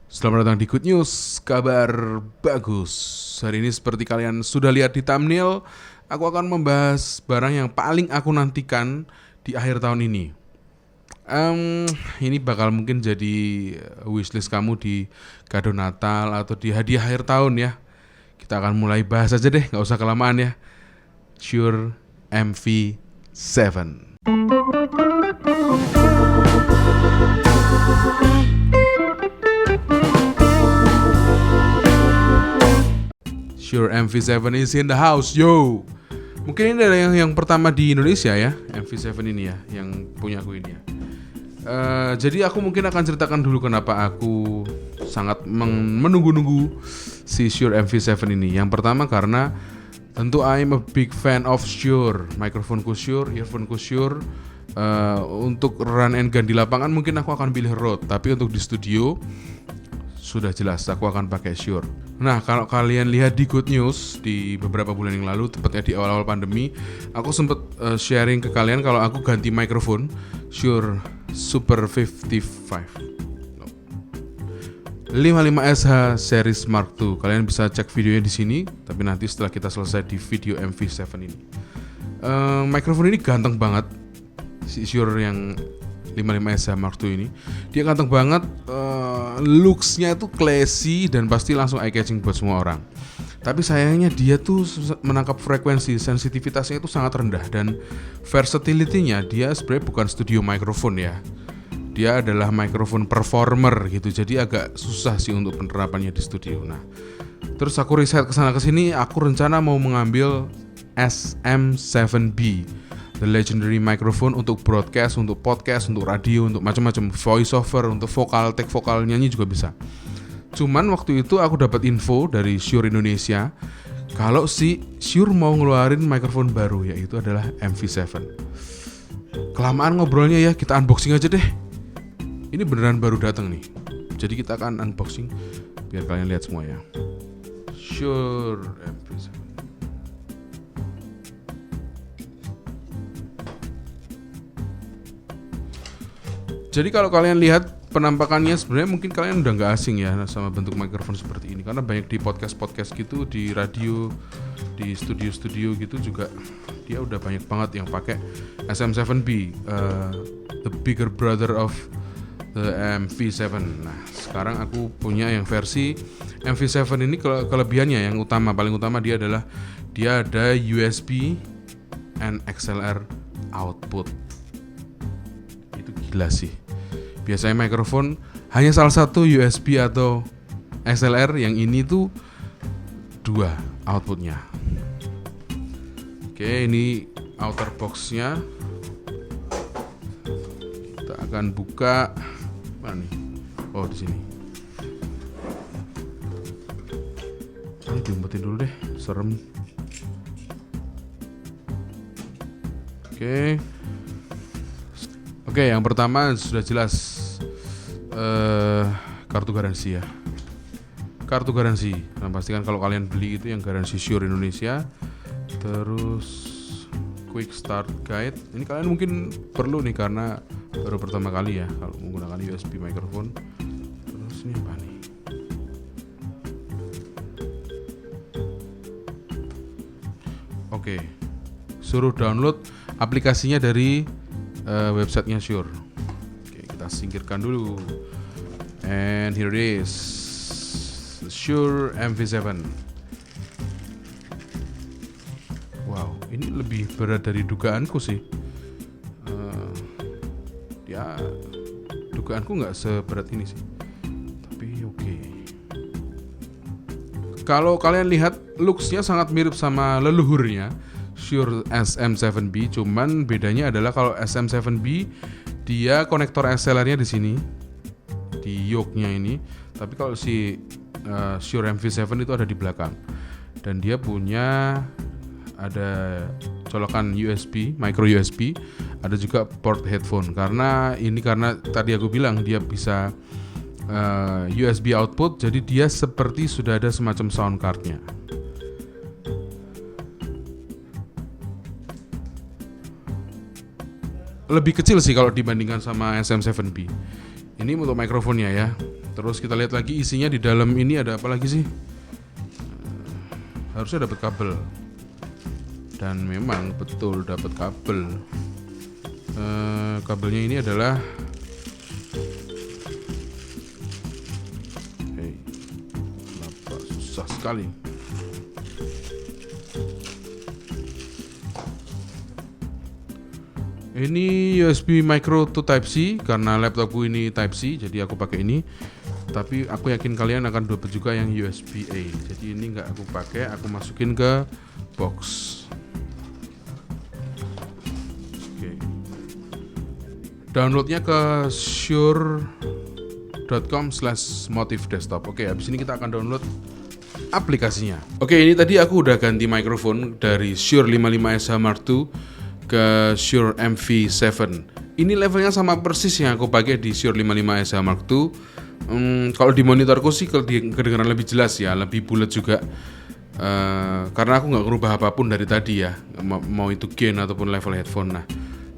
Selamat datang di Good News, kabar bagus. Hari ini seperti kalian sudah lihat di thumbnail, aku akan membahas barang yang paling aku nantikan di akhir tahun ini. Ini bakal mungkin jadi wishlist kamu di kado Natal atau di hadiah akhir tahun ya. Kita akan mulai bahas aja deh, gak usah kelamaan ya. Shure MV7. Shure MV7 is in the house, yo. Mungkin ini adalah yang pertama di Indonesia ya, MV7 ini ya, yang punya aku ini ya. Jadi aku mungkin akan ceritakan dulu kenapa aku sangat menunggu-nunggu si Shure MV7 ini. Yang pertama karena tentu I'm a big fan of Shure, mikrofonku Shure, earphoneku Shure. Untuk run and gun di lapangan mungkin aku akan pilih Rode, tapi untuk di studio sudah jelas aku akan pakai Shure. Nah, kalau kalian lihat di Good News di beberapa bulan yang lalu, tepatnya di awal-awal pandemi, aku sempat sharing ke kalian kalau aku ganti mikrofon Shure Super 55SH series Mark II. Kalian bisa cek videonya di sini, tapi nanti setelah kita selesai di video MV7 ini. Mikrofon ini ganteng banget, si Shure yang 55SH Mark II ini. Dia ganteng banget, looks-nya itu classy dan pasti langsung eye catching buat semua orang. Tapi sayangnya dia tuh menangkap frekuensi, sensitivitasnya itu sangat rendah, dan versatility-nya dia sebenarnya bukan studio mikrofon ya. Dia adalah mikrofon performer gitu. Jadi agak susah sih untuk penerapannya di studio. Nah, terus aku riset kesana kesini, aku rencana mau mengambil SM7B, the legendary microphone untuk broadcast, untuk podcast, untuk radio, untuk macam-macam, voice over, untuk vokal, take vokal, nyanyi juga bisa. Cuman waktu itu aku dapat info dari Shure Indonesia kalau si Shure mau ngeluarin mikrofon baru, yaitu adalah MV7. Kelamaan ngobrolnya ya, kita unboxing aja deh. Ini beneran baru datang nih. Jadi kita akan unboxing biar kalian lihat semua ya. Shure MV7. Jadi kalau kalian lihat penampakannya, sebenarnya mungkin kalian udah nggak asing ya sama bentuk mikrofon seperti ini, karena banyak di podcast gitu, di radio, di studio gitu juga dia udah banyak banget yang pakai SM7B, the bigger brother of the MV7. Nah, sekarang aku punya yang versi MV7 ini. Kelebihannya yang paling utama dia adalah dia ada USB and XLR output. Itu gila sih. Biasanya mikrofon hanya salah satu USB atau XLR, yang ini tuh dua outputnya. Oke, ini outer boxnya. Kita akan buka. Mana nih? Oh, di sini. Ini diumpetin dulu deh, serem. Oke, yang pertama sudah jelas kartu garansi ya. Kartu garansi. Nah, pastikan kalau kalian beli itu yang garansi Shure Indonesia. Terus quick start guide. Ini kalian mungkin perlu nih karena baru pertama kali ya kalau menggunakan USB microphone. Terus ini apa nih? Oke. Suruh download aplikasinya dari websitenya Shure. Oke, kita singkirkan dulu. And here it is, Shure MV7. Wow, ini lebih berat dari dugaanku sih. Ya, dugaanku nggak seberat ini sih. Tapi oke. Kalau kalian lihat, looks-nya sangat mirip sama leluhurnya Shure SM7B, cuman bedanya adalah kalau SM7B dia konektor XLR-nya di sini, di yoke-nya ini, tapi kalau si Shure MV7 itu ada di belakang, dan dia punya ada colokan USB, micro USB, ada juga port headphone. Karena tadi aku bilang dia bisa USB output, jadi dia seperti sudah ada semacam sound card-nya. Lebih kecil sih kalau dibandingkan sama SM7B. Ini untuk mikrofonnya ya. Terus kita lihat lagi isinya di dalam ini ada apa lagi sih? Harusnya dapat kabel. Dan memang betul dapat kabel. Kabelnya ini adalah kenapa susah sekali. Ini USB micro to Type C, karena laptopku ini Type C, jadi aku pakai ini. Tapi aku yakin kalian akan dapat juga yang USB A. Jadi ini nggak aku pakai, aku masukin ke box. Oke. Downloadnya ke shure.com/motifdesktop. Oke, habis ini kita akan download aplikasinya. Oke, ini tadi aku udah ganti mikrofon dari Shure 55SH Mark II ke Shure MV7. Ini levelnya sama persis yang aku pakai di Shure 55SH Mark II. Kalau di monitorku sih kedengaran lebih jelas ya, lebih bulat juga. Karena aku nggak ngerubah apapun dari tadi ya, mau itu gain ataupun level headphone. Nah,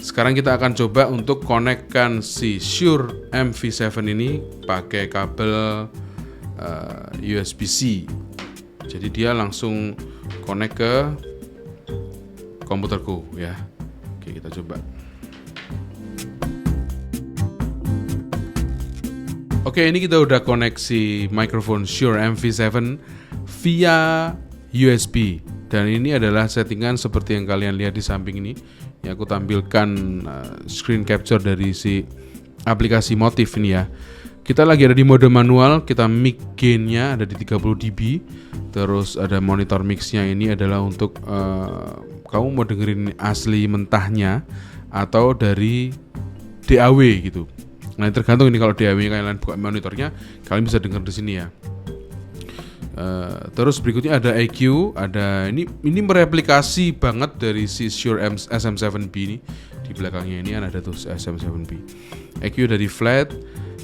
sekarang kita akan coba untuk konekkan si Shure MV7 ini pakai kabel USB-C. Jadi dia langsung connect ke komputerku ya. Oke, kita coba. Oke, ini kita udah koneksi mikrofon Shure MV7 via USB. Dan ini adalah settingan seperti yang kalian lihat di samping ini. Yang aku tampilkan screen capture dari si aplikasi Motif ini ya. Kita lagi ada di mode manual, kita mic gain-nya ada di 30 dB. Terus ada monitor mix-nya, ini adalah untuk kamu mau dengerin asli mentahnya atau dari DAW gitu. Nah, tergantung ini, kalau DAW kalian buka monitornya, kalian bisa denger di sini ya. Terus berikutnya ada EQ, ada ini mereplikasi banget dari si Shure SM7B ini. Di belakangnya ini ada tuh SM7B. EQ dari flat,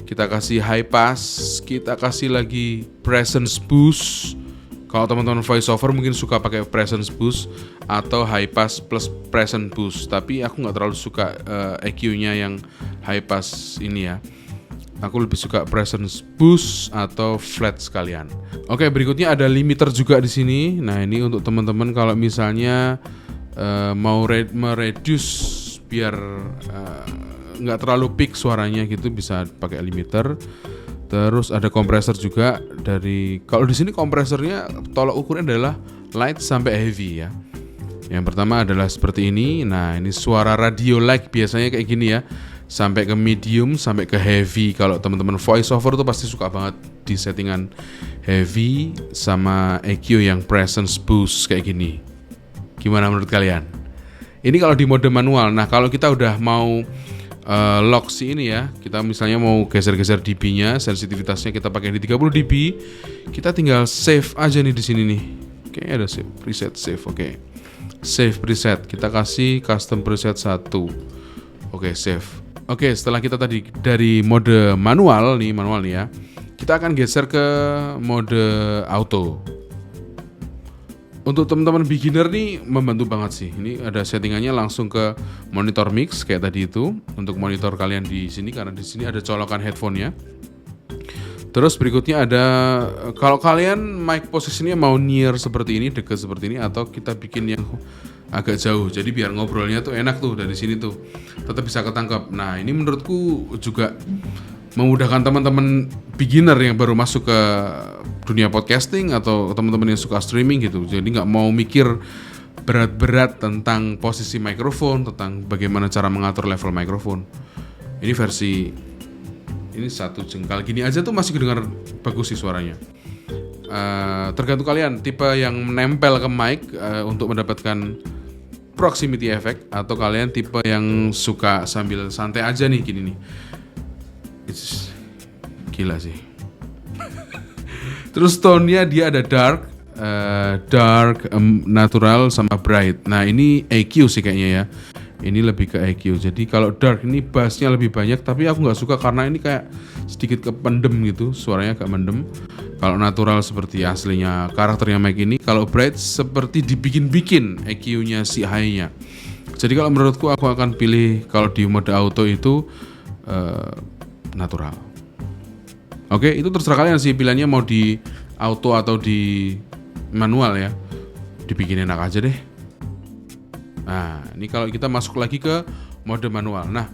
kita kasih high pass, kita kasih lagi presence boost. Kalau teman-teman voiceover mungkin suka pakai presence boost atau high pass plus presence boost. Tapi aku nggak terlalu suka EQ-nya yang high pass ini ya. Aku lebih suka presence boost atau flat sekalian. Oke, berikutnya ada limiter juga di sini. Nah, ini untuk teman-teman kalau misalnya mau mereduce biar nggak terlalu peak suaranya gitu, bisa pakai limiter. Terus ada kompresor juga dari, kalau di sini kompresornya tolak ukurnya adalah light sampai heavy ya. Yang pertama adalah seperti ini. Nah, ini suara radio like biasanya kayak gini ya. Sampai ke medium, sampai ke heavy. Kalau teman-teman voiceover tuh pasti suka banget di settingan heavy sama EQ yang presence boost kayak gini. Gimana menurut kalian? Ini kalau di mode manual. Nah, kalau kita udah mau lock si ini ya, kita misalnya mau geser-geser dB-nya, sensitivitasnya kita pakai di 30 dB, kita tinggal save aja nih di sini nih. Oke, ada save, preset save. Oke. Save preset, kita kasih custom preset 1. Oke, save. Oke, setelah kita tadi dari mode manual nih ya, kita akan geser ke mode auto. Untuk teman-teman beginner nih membantu banget sih. Ini ada settingannya langsung ke monitor mix kayak tadi itu untuk monitor kalian di sini, karena di sini ada colokan headphone-nya. Terus berikutnya ada, kalau kalian mic posisinya mau near seperti ini, dekat seperti ini, atau kita bikin yang agak jauh. Jadi biar ngobrolnya tuh enak tuh dari sini tuh. Tetap bisa ketangkap. Nah, ini menurutku juga memudahkan teman-teman beginner yang baru masuk ke dunia podcasting atau teman-teman yang suka streaming gitu. Jadi nggak mau mikir berat-berat tentang posisi mikrofon, tentang bagaimana cara mengatur level mikrofon. Ini versi ini 1 jengkal gini aja tuh masih kedengar bagus sih suaranya. Tergantung kalian tipe yang menempel ke mic untuk mendapatkan proximity effect, atau kalian tipe yang suka sambil santai aja nih gini nih. Gila sih. Terus tone-nya dia ada dark, natural sama bright. Nah, ini EQ sih kayaknya ya. Ini lebih ke EQ. Jadi kalau dark ini bassnya lebih banyak, tapi aku nggak suka karena ini kayak sedikit kependem gitu, suaranya agak mendem. Kalau natural seperti aslinya karakternya mic ini, kalau bright seperti dibikin-bikin EQ-nya si high-nya. Jadi kalau menurutku aku akan pilih kalau di mode auto itu natural. Oke, itu terserah kalian sih pilihannya mau di auto atau di manual ya. Dibikin enak aja deh. Nah, ini kalau kita masuk lagi ke mode manual. Nah,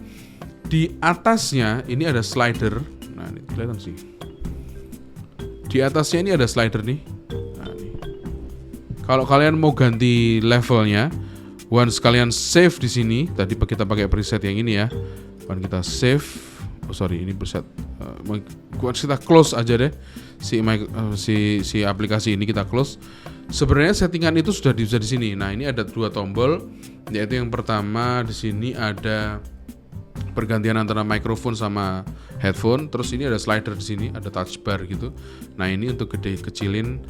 di atasnya ini ada slider. Nah, ini kelihatan sih. Di atasnya ini ada slider nih. Nah, nih. Kalau kalian mau ganti levelnya, once kalian save di sini, tadi kita pakai preset yang ini ya. Kan kita save. Ini preset. Kita close aja deh. Si aplikasi ini kita close. Sebenarnya settingan itu sudah bisa di sini. Nah, ini ada 2 tombol, yaitu yang pertama di sini ada pergantian antara mikrofon sama headphone. Terus ini ada slider di sini, ada touch bar gitu. Nah, ini untuk gede kecilin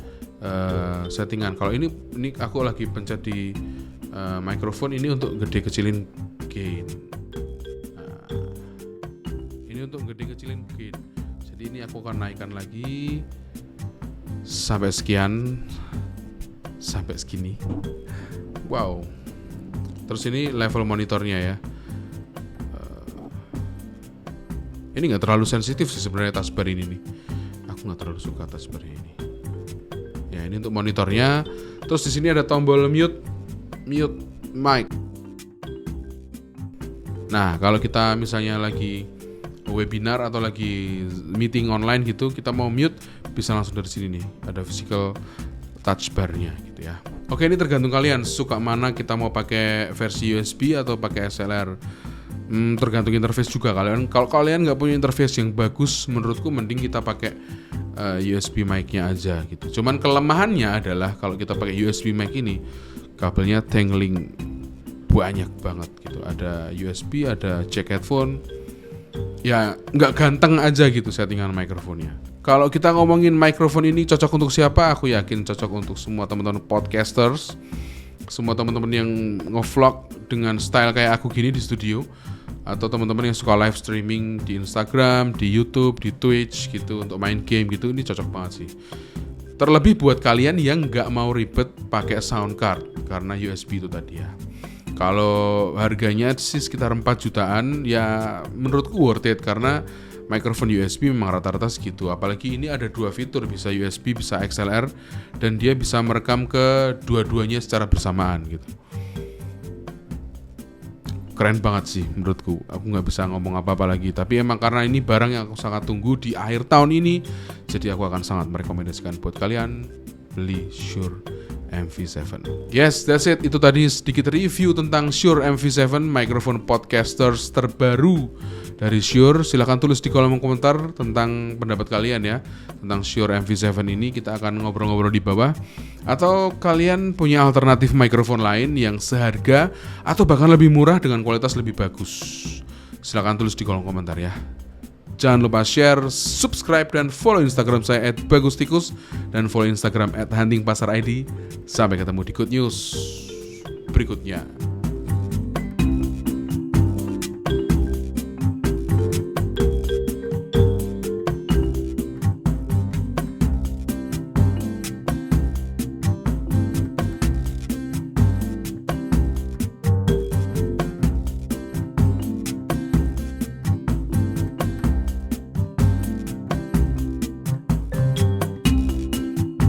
settingan. Kalau ini aku lagi pencet di mikrofon, ini untuk gede kecilin gain. Nah, ini untuk gede kecilin gain. Jadi ini aku akan naikkan lagi sampai sekian, sampai segini. Wow. Terus ini level monitornya ya. Ini nggak terlalu sensitif sih sebenarnya taskbar ini nih. Aku nggak terlalu suka taskbar ini. Ya, ini untuk monitornya. Terus di sini ada tombol mute mic. Nah, kalau kita misalnya lagi webinar atau lagi meeting online gitu, kita mau mute bisa langsung dari sini nih. Ada physical touch bar-nya gitu ya. Oke, ini tergantung kalian suka mana, kita mau pakai versi USB atau pakai XLR. Tergantung interface juga kalian. Kalau kalian nggak punya interface yang bagus, menurutku mending kita pakai USB mic-nya aja gitu. Cuman kelemahannya adalah kalau kita pakai USB mic ini, kabelnya dangling banyak banget gitu. Ada USB, ada jack headphone. Ya nggak ganteng aja gitu settingan mikrofonnya. Kalau kita ngomongin mikrofon ini cocok untuk siapa? Aku yakin cocok untuk semua teman-teman podcasters, semua teman-teman yang nge-vlog dengan style kayak aku gini di studio, atau teman-teman yang suka live streaming di Instagram, di YouTube, di Twitch gitu untuk main game gitu. Ini cocok banget sih. Terlebih buat kalian yang nggak mau ribet pakai sound card karena USB itu tadi ya. Kalau harganya sih sekitar 4 jutaan, ya menurutku worth it karena mikrofon USB memang rata-rata segitu. Apalagi ini ada 2 fitur, bisa USB, bisa XLR, dan dia bisa merekam ke dua-duanya secara bersamaan gitu. Keren banget sih menurutku. Aku nggak bisa ngomong apa-apa lagi. Tapi emang karena ini barang yang aku sangat tunggu di akhir tahun ini, jadi aku akan sangat merekomendasikan buat kalian beli Shure MV7. Yes, that's it. Itu tadi sedikit review tentang Shure MV7, mikrofon podcasters terbaru dari Shure. Silahkan tulis di kolom komentar tentang pendapat kalian ya, tentang Shure MV7 ini. Kita akan ngobrol-ngobrol di bawah. Atau kalian punya alternatif mikrofon lain yang seharga atau bahkan lebih murah dengan kualitas lebih bagus. Silahkan tulis di kolom komentar ya. Jangan lupa share, subscribe, dan follow Instagram saya @bagustikus dan follow Instagram @huntingpasar_id. Sampai ketemu di Good News berikutnya.